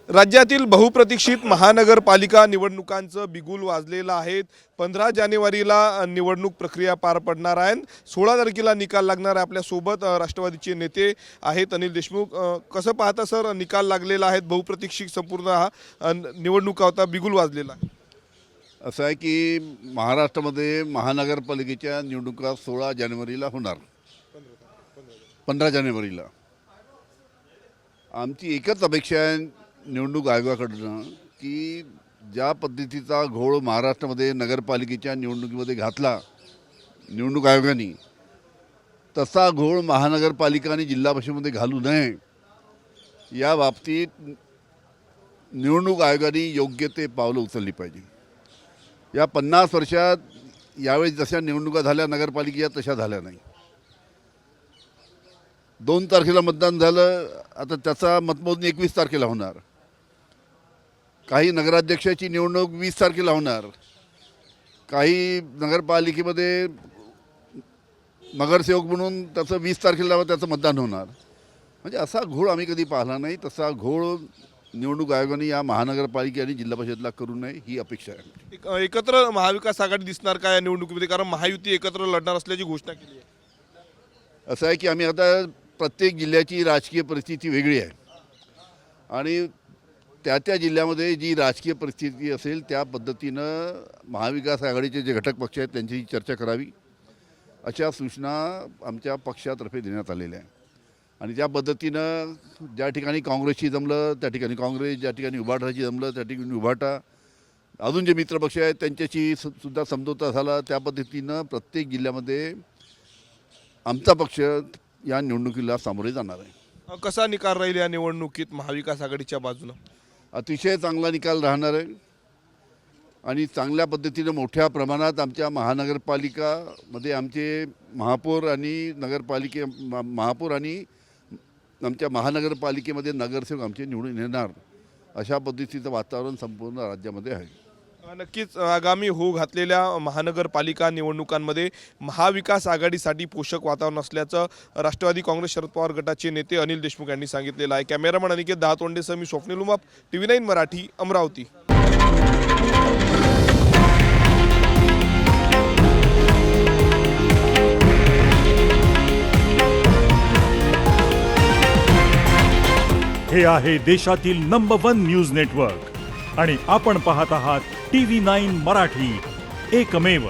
राज्यातील बहुप्रतीक्षित महानगरपालिका निवडणुकांचं बिगुल वाजलेलं आहे। 15 जानेवारीला निवडणूक प्रक्रिया पार पडणार आहे। 16 तारखेला निकाल लागणार आहे। आपल्या सोबत राष्ट्रवादीचे नेते आहेत अनिल देशमुख। कसं पाहता सर, निकाल लागलेला आहे, बहुप्रतीक्षित संपूर्ण हा निवडणुका होता, बिगुल वाजलेला आहे। असं आहे की महाराष्ट्रामध्ये महानगरपालिकेच्या निवडणुका 16 जानेवारीला होणार। 15 जानेवारीला आमची एकच अपेक्षा आहे निवडणूक आयोगाकडनं की ज्या पद्धतीचा घोळ महाराष्ट्रामध्ये नगरपालिकेच्या निवडणुकीमध्ये घातला निवडणूक आयोगाने, तसा घोळ महानगरपालिका आणि जिल्हा परिषदेमध्ये घालू नये। या बाबतीत निवडणूक आयोगाने योग्य ते पावलं उचलली पाहिजे। या 50 वर्षात यावेळी जशा निवडणुका झाल्या नगरपालिकेच्या तशा झाल्या नाही। 2 तारखेला मतदान झालं, आता त्याचा मतमोजणी 21 तारखेला होणार। काही नगराध्यक्षाची निवडणूक 20 तारखेला होणार। काही नगरपालिकेमध्ये नगरसेवक म्हणून त्याचं 20 तारखेला त्याचं मतदान होणार। म्हणजे असा घोळ आम्ही कधी पाहिला नाही। तसा घोळ निवडणूक आयोगाने या महानगरपालिका आणि जिल्हा परिषदेला करू नये ही अपेक्षा आहे। एकत्र महाविकास आघाडी दिसणार का या निवडणुकीमध्ये? कारण महायुती एकत्र लढणार असल्याची घोषणा केली आहे। असं आहे की आम्ही आता प्रत्येक जिल्ह्याची राजकीय परिस्थिती वेगळी आहे आणि त्या जिल्ह्यामध्ये जी राजकीय परिस्थिती असेल त्या पद्धतीनं महाविकास आघाडीचे जे घटक पक्ष आहेत त्यांची चर्चा करावी अशा सूचना आमच्या पक्षातर्फे देण्यात आलेल्या आहे। आणि त्या पद्धतीनं ज्या ठिकाणी काँग्रेसची जमलं त्या ठिकाणी काँग्रेस, ज्या ठिकाणी उभाटाची जमलं त्या ठिकाणी उभाटा, अजून जे मित्रपक्ष आहेत त्यांच्याशी सुद्धा समझोता झाला। त्या पद्धतीनं प्रत्येक जिल्ह्यामध्ये आमचा पक्ष या निवडणुकीला सामोरे जाणार आहे। कसा निकाल राहील या निवडणुकीत महाविकास आघाडीच्या बाजूने? अतिशय चांगला निकाल राहणार आहे आणि चांगल्या पद्धतीनं मोठ्या प्रमाणात आमच्या महानगरपालिकामध्ये आमचे महापौर आणि आमच्या महानगरपालिकेमध्ये नगरसेवक आमचे निवडून येणार अशा पद्धतीचं वातावरण संपूर्ण राज्यामध्ये आहे। नक्कीच आगामी होऊ घातलेल्या महानगरपालिका निवडणुकांमध्ये महाविकास आघाडीसाठी पोषक वातावरण असल्याचं राष्ट्रवादी काँग्रेस शरद पवार गटाचे नेते अनिल देशमुख यांनी सांगितलेलं आहे। कॅमेरामन अनिकेत दहातोंडेसह मी स्वप्नील उमाप, TV9 मराठी, अमरावती। हे आहे देशातील नंबर 1 न्यूज नेटवर्क आणि आपण पाहत आहात TV9 मराठी, एकमेव।